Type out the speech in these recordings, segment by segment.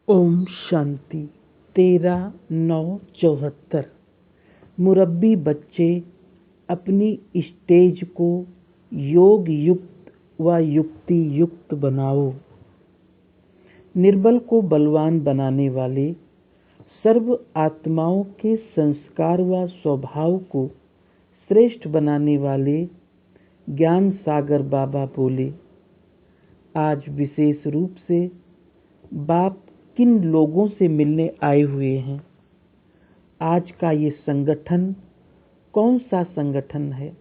ओम शांति। 13/9/74। मुरब्बी बच्चे अपनी स्टेज को योग युक्त व युक्ति युक्त बनाओ। निर्बल को बलवान बनाने वाले, सर्व आत्माओं के संस्कार व स्वभाव को श्रेष्ठ बनाने वाले ज्ञान सागर बाबा बोले, आज विशेष रूप से बाप किन लोगों से मिलने आए हुए हैं। आज का ये संगठन कौन सा संगठन है।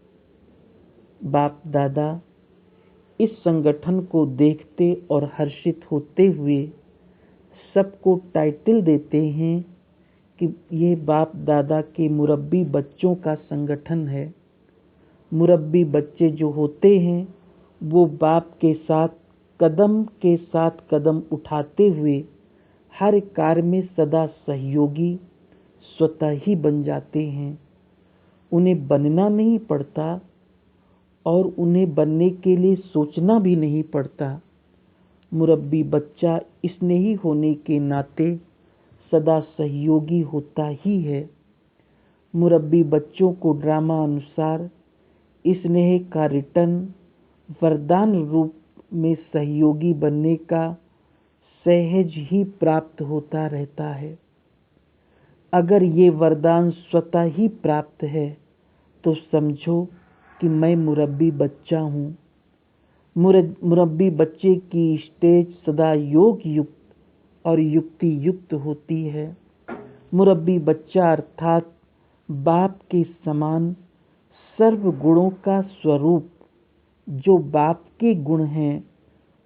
बाप दादा इस संगठन को देखते और हर्षित होते हुए सबको टाइटल देते हैं कि ये बाप दादा के मुरब्बी बच्चों का संगठन है। मुरब्बी बच्चे जो होते हैं वो बाप के साथ कदम उठाते हुए हर कार्य में सदा सहयोगी स्वतः ही बन जाते हैं। उन्हें बनना नहीं पड़ता और उन्हें बनने के लिए सोचना भी नहीं पड़ता। मुरब्बी बच्चा स्नेही होने के नाते सदा सहयोगी होता ही है। मुरब्बी बच्चों को ड्रामा अनुसार स्नेह का रिटर्न वरदान रूप में सहयोगी बनने का सहज ही प्राप्त होता रहता है। अगर ये वरदान स्वतः ही प्राप्त है तो समझो कि मैं मुरब्बी बच्चा हूँ। मुरब्बी बच्चे की स्टेज सदा योग युक्त और युक्ति युक्त होती है। मुरब्बी बच्चा अर्थात बाप के समान सर्व गुणों का स्वरूप, जो बाप के गुण हैं,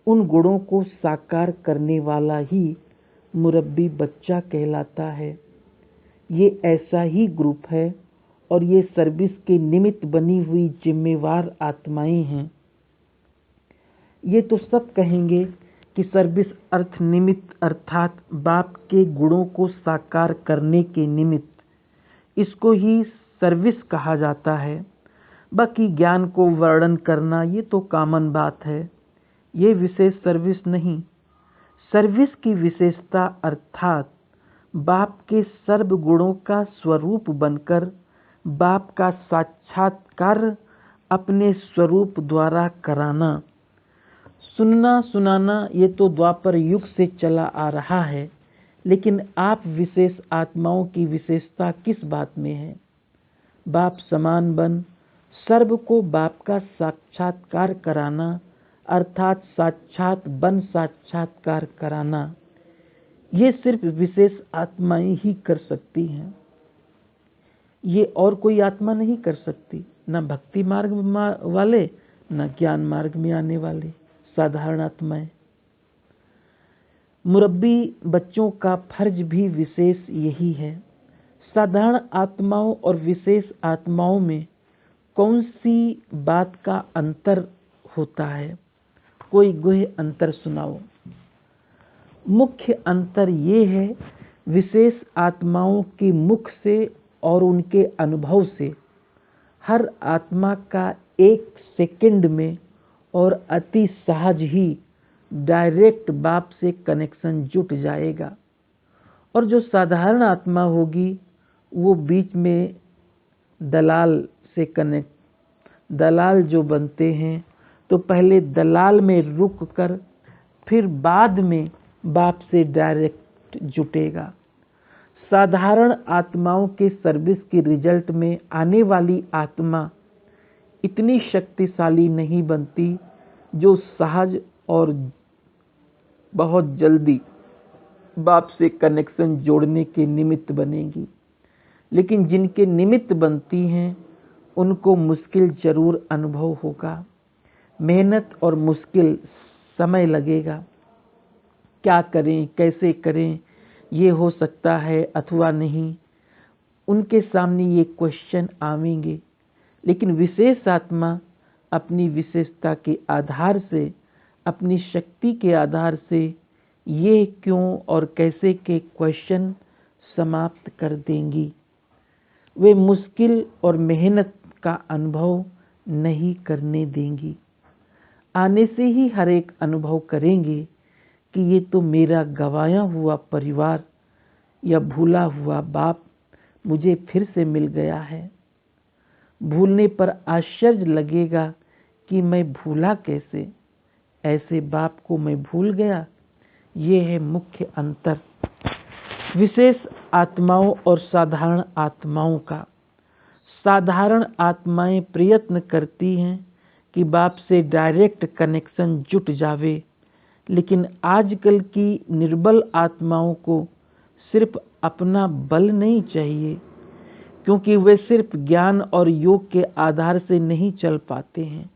उन गुणों को साकार करने वाला ही मुरब्बी बच्चा कहलाता है। ये ऐसा ही ग्रुप है और ये सर्विस के निमित्त बनी हुई जिम्मेवार आत्माएं हैं। ये तो सब कहेंगे कि सर्विस अर्थ निमित्त अर्थात बाप के गुणों को साकार करने के निमित्त, इसको ही सर्विस कहा जाता है। बाकी ज्ञान को वर्णन करना ये तो कॉमन बात है, ये विशेष सर्विस नहीं। सर्विस की विशेषता अर्थात बाप के सर्व गुणों का स्वरूप बनकर बाप का साक्षात्कार अपने स्वरूप द्वारा कराना। सुनना सुनाना ये तो द्वापर युग से चला आ रहा है, लेकिन आप विशेष आत्माओं की विशेषता किस बात में है। बाप समान बन सर्व को बाप का साक्षात्कार कराना अर्थात साक्षात्कार कराना, ये सिर्फ विशेष आत्माएं ही कर सकती हैं। ये और कोई आत्मा नहीं कर सकती, न भक्ति मार्ग वाले न ज्ञान मार्ग में आने वाले साधारण आत्माएं। मुरब्बी बच्चों का फर्ज भी विशेष यही है। साधारण आत्माओं और विशेष आत्माओं में कौन सी बात का अंतर होता है, कोई गुह्य अंतर सुनाओ। मुख्य अंतर ये है, विशेष आत्माओं के मुख से और उनके अनुभव से हर आत्मा का एक सेकंड में और अति सहज ही डायरेक्ट बाप से कनेक्शन जुट जाएगा। और जो साधारण आत्मा होगी वो बीच में दलाल जो बनते हैं, तो पहले दलाल में रुक कर फिर बाद में बाप से डायरेक्ट जुटेगा। साधारण आत्माओं के सर्विस के रिजल्ट में आने वाली आत्मा इतनी शक्तिशाली नहीं बनती जो सहज और बहुत जल्दी बाप से कनेक्शन जोड़ने के निमित्त बनेगी। लेकिन जिनके निमित्त बनती हैं उनको मुश्किल जरूर अनुभव होगा, मेहनत और मुश्किल समय लगेगा। क्या करें, कैसे करें, ये हो सकता है अथवा नहीं, उनके सामने ये क्वेश्चन आवेंगे। लेकिन विशेष आत्मा अपनी विशेषता के आधार से, अपनी शक्ति के आधार से ये क्यों और कैसे के क्वेश्चन समाप्त कर देंगी। वे मुश्किल और मेहनत का अनुभव नहीं करने देंगी। आने से ही हर एक अनुभव करेंगे कि ये तो मेरा गंवाया हुआ परिवार या भूला हुआ बाप मुझे फिर से मिल गया है। भूलने पर आश्चर्य लगेगा कि मैं भूला कैसे, ऐसे बाप को मैं भूल गया। ये है मुख्य अंतर विशेष आत्माओं और साधारण आत्माओं का। साधारण आत्माएं प्रयत्न करती हैं कि बाप से डायरेक्ट कनेक्शन जुट जावे, लेकिन आजकल की निर्बल आत्माओं को सिर्फ अपना बल नहीं चाहिए, क्योंकि वे सिर्फ ज्ञान और योग के आधार से नहीं चल पाते हैं,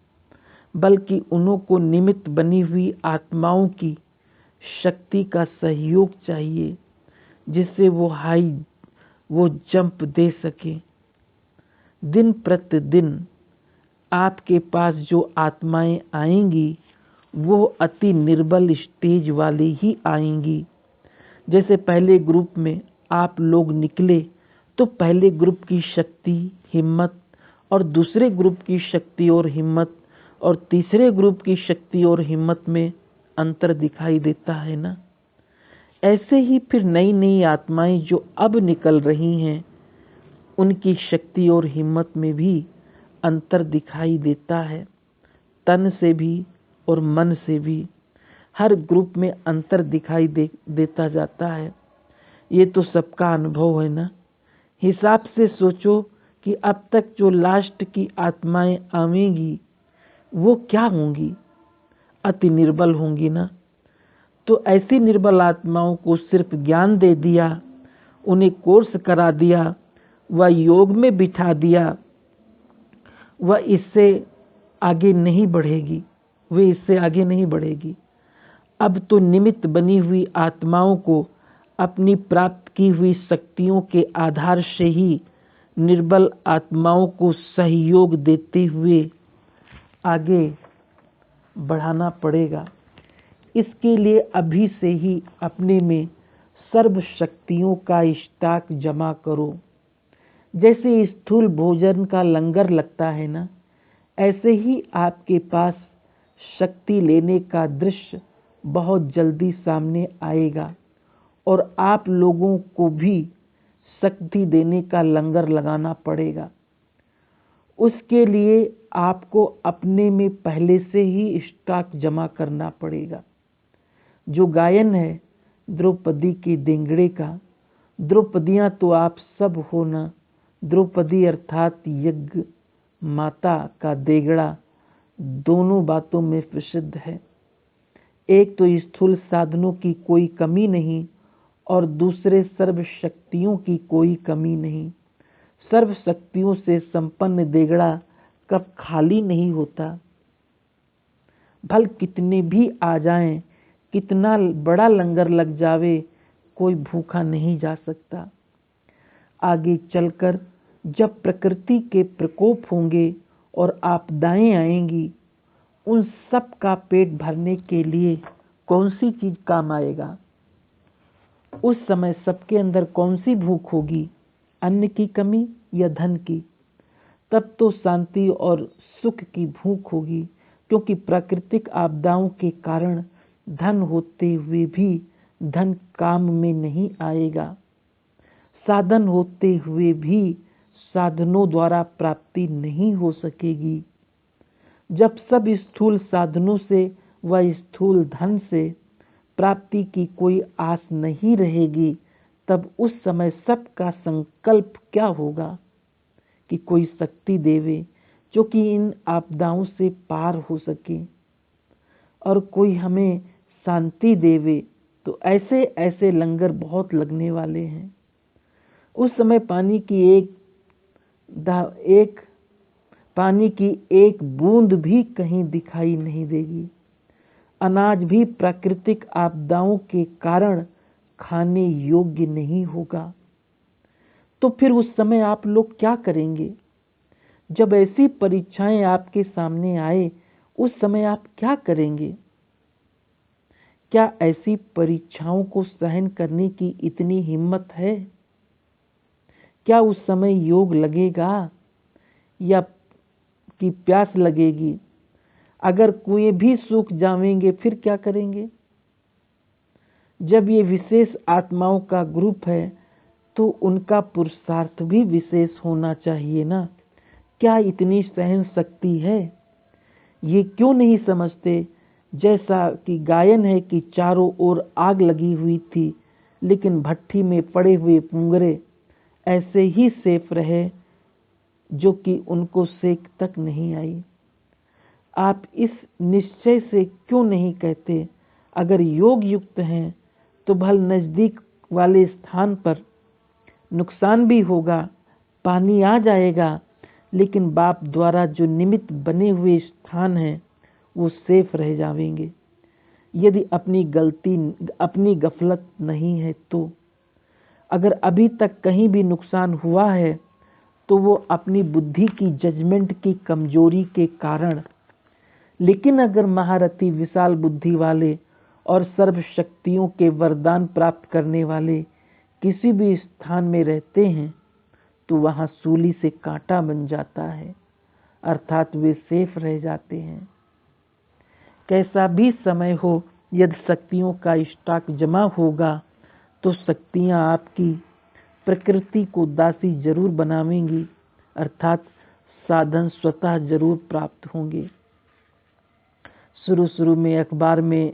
बल्कि उन्हों को निमित्त बनी हुई आत्माओं की शक्ति का सहयोग चाहिए, जिससे वो जंप दे सके। दिन प्रतिदिन आपके पास जो आत्माएं आएंगी वो अति निर्बल स्टेज वाली ही आएंगी। जैसे पहले ग्रुप में आप लोग निकले तो पहले ग्रुप की शक्ति हिम्मत और दूसरे ग्रुप की शक्ति और हिम्मत और तीसरे ग्रुप की शक्ति और हिम्मत में अंतर दिखाई देता है ना। ऐसे ही फिर नई नई आत्माएं जो अब निकल रही हैं उनकी शक्ति और हिम्मत में भी अंतर दिखाई देता है, तन से भी और मन से भी। हर ग्रुप में अंतर दिखाई देता जाता है। ये तो सबका अनुभव है ना। हिसाब से सोचो कि अब तक जो लास्ट की आत्माएं आवेंगी वो क्या होंगी, अति निर्बल होंगी ना। तो ऐसी निर्बल आत्माओं को सिर्फ ज्ञान दे दिया, उन्हें कोर्स करा दिया, वह योग में बिठा दिया, वह इससे आगे नहीं बढ़ेगी, वे इससे आगे नहीं बढ़ेगी। अब तो निमित्त बनी हुई आत्माओं को अपनी प्राप्त की हुई शक्तियों के आधार से ही निर्बल आत्माओं को सहयोग देते हुए आगे बढ़ाना पड़ेगा। इसके लिए अभी से ही अपने में सर्व शक्तियों का स्टॉक जमा करो। जैसे स्थूल भोजन का लंगर लगता है ना, ऐसे ही आपके पास शक्ति लेने का दृश्य बहुत जल्दी सामने आएगा और आप लोगों को भी शक्ति देने का लंगर लगाना पड़ेगा। उसके लिए आपको अपने में पहले से ही स्टॉक जमा करना पड़ेगा। जो गायन है द्रौपदी के देंगड़े का, द्रौपदियाँ तो आप सब हो ना, द्रौपदी अर्थात यज्ञ माता का देगड़ा दोनों बातों में प्रसिद्ध है। एक तो स्थूल साधनों की कोई कमी नहीं और दूसरे सर्व शक्तियों की कोई कमी नहीं। सर्व शक्तियों से संपन्न देगड़ा कब खाली नहीं होता। भल कितने भी आ जाएं, कितना बड़ा लंगर लग जावे, कोई भूखा नहीं जा सकता। आगे चलकर जब प्रकृति के प्रकोप होंगे और आपदाएं आएंगी, उन सब का पेट भरने के लिए कौन सी चीज काम आएगा? उस समय सबके अंदर कौन सी भूख होगी, अन्न की कमी या धन की? तब तो शांति और सुख की भूख होगी, क्योंकि प्राकृतिक आपदाओं के कारण धन होते हुए भी धन काम में नहीं आएगा। साधन होते हुए भी साधनों द्वारा प्राप्ति नहीं हो सकेगी। जब सब स्थूल साधनों से व स्थूल धन से प्राप्ति की कोई आस नहीं रहेगी, तब उस समय सबका संकल्प क्या होगा कि कोई शक्ति देवे जो कि इन आपदाओं से पार हो सके और कोई हमें शांति देवे। तो ऐसे ऐसे लंगर बहुत लगने वाले हैं। उस समय पानी की एक बूंद भी कहीं दिखाई नहीं देगी। अनाज भी प्राकृतिक आपदाओं के कारण खाने योग्य नहीं होगा। तो फिर उस समय आप लोग क्या करेंगे? जब ऐसी परीक्षाएं आपके सामने आए, उस समय आप क्या करेंगे? क्या ऐसी परीक्षाओं को सहन करने की इतनी हिम्मत है? क्या उस समय योग लगेगा या कि प्यास लगेगी? अगर कुएं भी सूख जाएंगे फिर क्या करेंगे? जब ये विशेष आत्माओं का ग्रुप है तो उनका पुरुषार्थ भी विशेष होना चाहिए ना। क्या इतनी सहन शक्ति है? ये क्यों नहीं समझते? जैसा कि गायन है कि चारों ओर आग लगी हुई थी लेकिन भट्ठी में पड़े हुए पुंगरे ऐसे ही सेफ रहे जो कि उनको सेक तक नहीं आई। आप इस निश्चय से क्यों नहीं कहते, अगर योग युक्त हैं तो भल नजदीक वाले स्थान पर नुकसान भी होगा, पानी आ जाएगा, लेकिन बाप द्वारा जो निमित्त बने हुए स्थान हैं वो सेफ रह जाएंगे। यदि अपनी गफलत नहीं है तो अगर अभी तक कहीं भी नुकसान हुआ है तो वो अपनी बुद्धि की जजमेंट की कमजोरी के कारण। लेकिन अगर महारथी विशाल बुद्धि वाले और सर्व शक्तियों के वरदान प्राप्त करने वाले किसी भी स्थान में रहते हैं तो वहां सूली से कांटा बन जाता है, अर्थात वे सेफ रह जाते हैं। कैसा भी समय हो, यदि शक्तियों का स्टॉक जमा होगा तो शक्तियां आपकी प्रकृति को दासी जरूर बनावेंगी, अर्थात साधन स्वतः जरूर प्राप्त होंगे। शुरू में अखबार में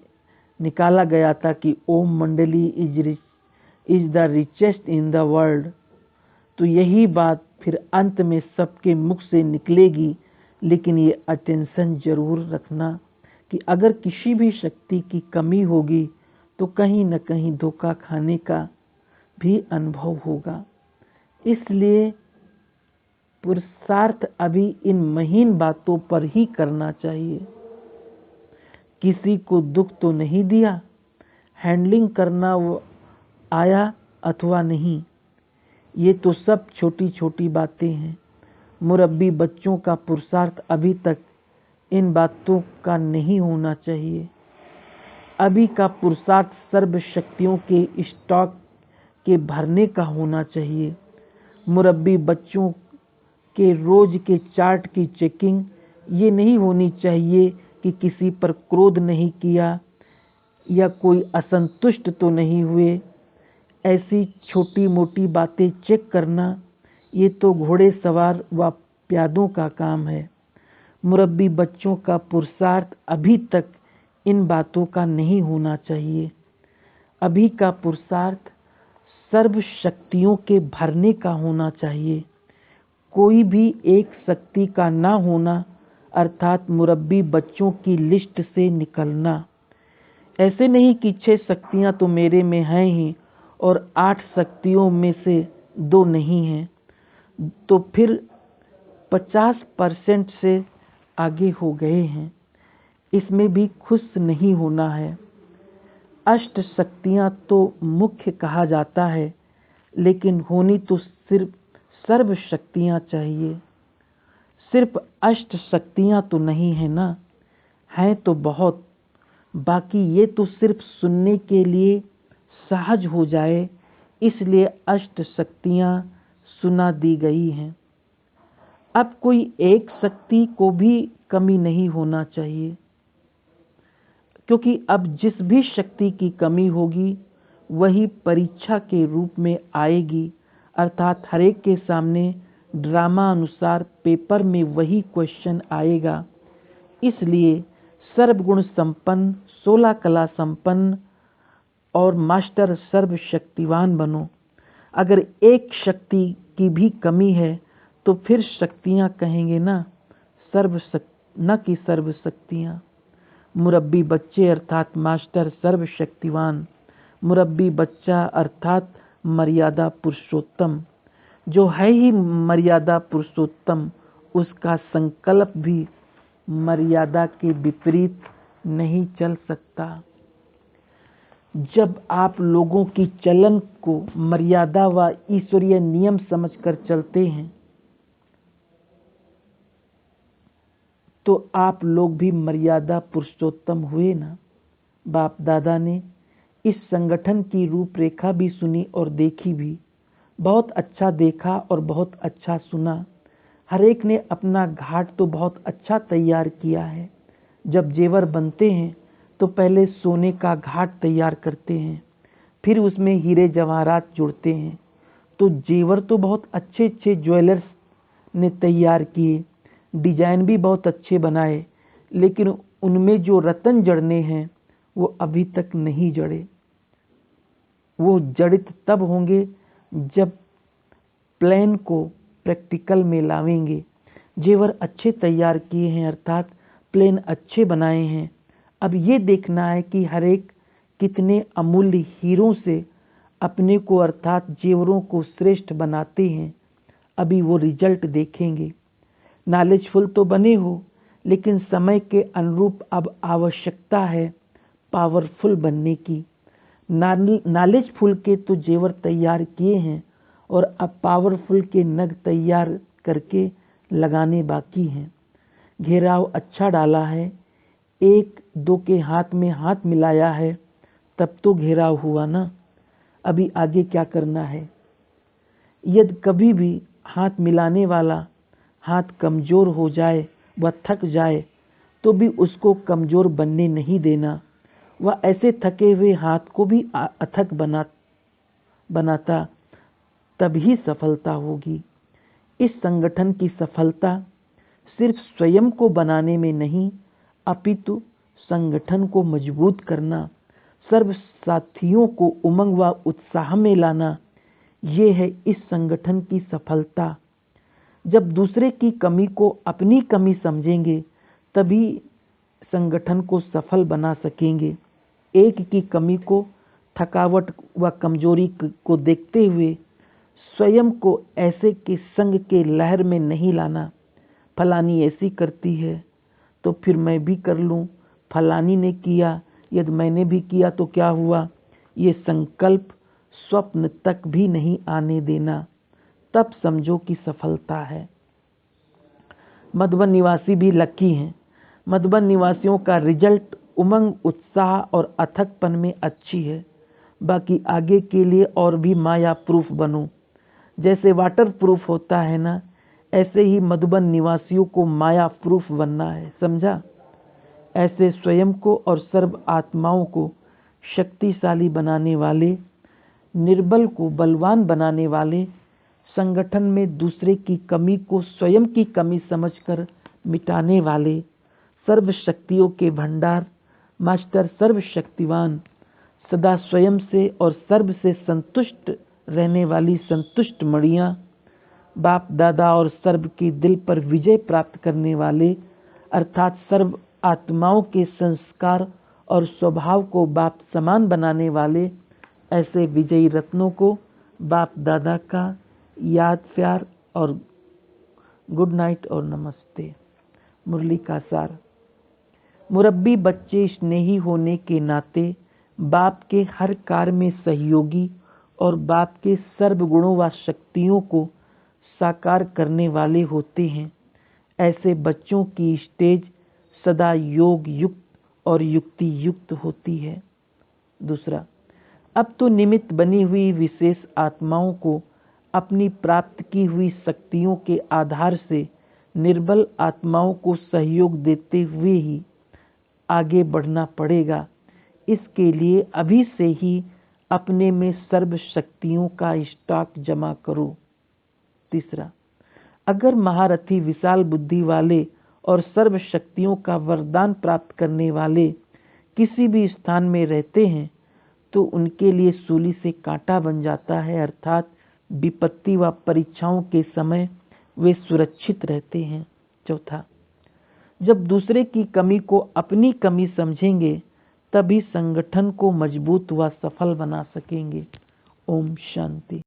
निकाला गया था कि ओम मंडली is the richest in the world, तो यही बात फिर अंत में सबके मुख से निकलेगी। लेकिन ये अटेंशन जरूर रखना कि अगर किसी भी शक्ति की कमी होगी तो कहीं न कहीं धोखा खाने का भी अनुभव होगा। इसलिए पुरुषार्थ अभी इन महीन बातों पर ही करना चाहिए। किसी को दुख तो नहीं दिया, हैंडलिंग करना वो आया अथवा नहीं, ये तो सब छोटी छोटी बातें हैं। मुरब्बी बच्चों का पुरुषार्थ अभी तक इन बातों का नहीं होना चाहिए। अभी का पुरुषार्थ सर्व शक्तियों के स्टॉक के भरने का होना चाहिए। मुरब्बी बच्चों के रोज के चार्ट की चेकिंग ये नहीं होनी चाहिए कि किसी पर क्रोध नहीं किया या कोई असंतुष्ट तो नहीं हुए। ऐसी छोटी मोटी बातें चेक करना ये तो घोड़े सवार व प्यादों का काम है। मुरब्बी बच्चों का पुरुषार्थ अभी तक इन बातों का नहीं होना चाहिए। अभी का पुरुषार्थ सर्व शक्तियों के भरने का होना चाहिए, कोई भी एक शक्ति का ना होना, अर्थात मुरब्बी बच्चों की लिस्ट से निकलना। ऐसे नहीं कि 6 शक्तियां तो मेरे में हैं ही और 8 शक्तियों में से 2 नहीं हैं, तो फिर 50% से आगे हो गए हैं। इसमें भी खुश नहीं होना है। अष्ट शक्तियां तो मुख्य कहा जाता है, लेकिन होनी तो सिर्फ सर्व शक्तियां चाहिए। सिर्फ अष्ट शक्तियां तो नहीं है ना, हैं तो बहुत। बाकी ये तो सिर्फ सुनने के लिए सहज हो जाए, इसलिए अष्ट शक्तियां सुना दी गई हैं। अब कोई एक शक्ति को भी कमी नहीं होना चाहिए, क्योंकि अब जिस भी शक्ति की कमी होगी वही परीक्षा के रूप में आएगी, अर्थात हरेक के सामने ड्रामा अनुसार पेपर में वही क्वेश्चन आएगा। इसलिए सर्वगुण संपन्न, 16 कला संपन्न और मास्टर सर्वशक्तिवान बनो। अगर एक शक्ति की भी कमी है तो फिर शक्तियां कहेंगे ना कि सर्व शक्तियां। मुरब्बी बच्चे अर्थात मास्टर सर्वशक्तिवान, मुरब्बी बच्चा अर्थात मर्यादा पुरुषोत्तम। जो है ही मर्यादा पुरुषोत्तम, उसका संकल्प भी मर्यादा के विपरीत नहीं चल सकता। जब आप लोगों की चलन को मर्यादा व ईश्वरीय नियम समझकर चलते हैं तो आप लोग भी मर्यादा पुरुषोत्तम हुए ना। बाप दादा ने इस संगठन की रूपरेखा भी सुनी और देखी भी। बहुत अच्छा देखा और बहुत अच्छा सुना। हरेक ने अपना घाट तो बहुत अच्छा तैयार किया है। जब जेवर बनते हैं तो पहले सोने का घाट तैयार करते हैं, फिर उसमें हीरे जवाहरात जुड़ते हैं। तो जेवर तो बहुत अच्छे अच्छे ज्वेलर्स ने तैयार किए, डिजाइन भी बहुत अच्छे बनाए, लेकिन उनमें जो रत्न जड़ने हैं वो अभी तक नहीं जड़े। वो जड़ित तब होंगे जब प्लान को प्रैक्टिकल में लावेंगे। जेवर अच्छे तैयार किए हैं, अर्थात प्लान अच्छे बनाए हैं। अब ये देखना है कि हर एक कितने अमूल्य हीरों से अपने को अर्थात जेवरों को श्रेष्ठ बनाते हैं। अभी वो रिजल्ट देखेंगे। नॉलेजफुल तो बने हो, लेकिन समय के अनुरूप अब आवश्यकता है पावरफुल बनने की। नॉलेजफुल के तो जेवर तैयार किए हैं और अब पावरफुल के नग तैयार करके लगाने बाकी हैं। घेराव अच्छा डाला है, एक दो के हाथ में हाथ मिलाया है, तब तो घेराव हुआ ना। अभी आगे क्या करना है? यदि कभी भी हाथ मिलाने वाला हाथ कमजोर हो जाए, वह थक जाए, तो भी उसको कमजोर बनने नहीं देना। वह ऐसे थके हुए हाथ को भी अथक बनाता, तभी सफलता होगी। इस संगठन की सफलता सिर्फ स्वयं को बनाने में नहीं, अपितु संगठन को मजबूत करना, सर्व साथियों को उमंग व उत्साह में लाना, ये है इस संगठन की सफलता। जब दूसरे की कमी को अपनी कमी समझेंगे, तभी संगठन को सफल बना सकेंगे। एक की कमी को, थकावट व कमजोरी को देखते हुए स्वयं को ऐसे के संग के लहर में नहीं लाना। फलानी ऐसी करती है तो फिर मैं भी कर लूं, फलानी ने किया यदि मैंने भी किया तो क्या हुआ, ये संकल्प स्वप्न तक भी नहीं आने देना। तब समझो कि सफलता है। मधुबन निवासी भी लकी हैं। मधुबन निवासियों का रिजल्ट उमंग, उत्साह और अथकपन में अच्छी है। बाकी आगे के लिए और भी माया प्रूफ बनो। जैसे वाटर प्रूफ होता है ना, ऐसे ही मधुबन निवासियों को माया प्रूफ बनना है, समझा? ऐसे स्वयं को और सर्व आत्माओं को शक्तिशाली बनाने वाले, निर्बल को बलवान बनाने वाले, संगठन में दूसरे की कमी को स्वयं की कमी समझकर मिटाने वाले, सर्व शक्तियों के भंडार मास्टर सर्वशक्तिवान, सदा स्वयं से और सर्व से संतुष्ट रहने वाली संतुष्ट मणियां, बाप दादा और सर्व के दिल पर विजय प्राप्त करने वाले, अर्थात सर्व आत्माओं के संस्कार और स्वभाव को बाप समान बनाने वाले, ऐसे विजयी रत्नों को बाप दादा का याद, प्यार और गुड नाइट और नमस्ते। मुरली का सार। मुरब्बी बच्चे स्नेही होने के नाते बाप के हर कार्य में सहयोगी और बाप के सर्व गुणों व शक्तियों को साकार करने वाले होते हैं। ऐसे बच्चों की स्टेज सदा योग युक्त और युक्ति युक्त होती है। दूसरा, अब तो निमित्त बनी हुई विशेष आत्माओं को अपनी प्राप्त की हुई शक्तियों के आधार से निर्बल आत्माओं को सहयोग देते हुए ही आगे बढ़ना पड़ेगा। इसके लिए अभी से ही अपने में सर्व शक्तियों का स्टॉक जमा करो। तीसरा, अगर महारथी विशाल बुद्धि वाले और सर्व शक्तियों का वरदान प्राप्त करने वाले किसी भी स्थान में रहते हैं तो उनके लिए सूली से कांटा बन जाता है, अर्थात विपत्ति व परीक्षाओं के समय वे सुरक्षित रहते हैं। चौथा, जब दूसरे की कमी को अपनी कमी समझेंगे तभी संगठन को मजबूत व सफल बना सकेंगे। ओम शांति।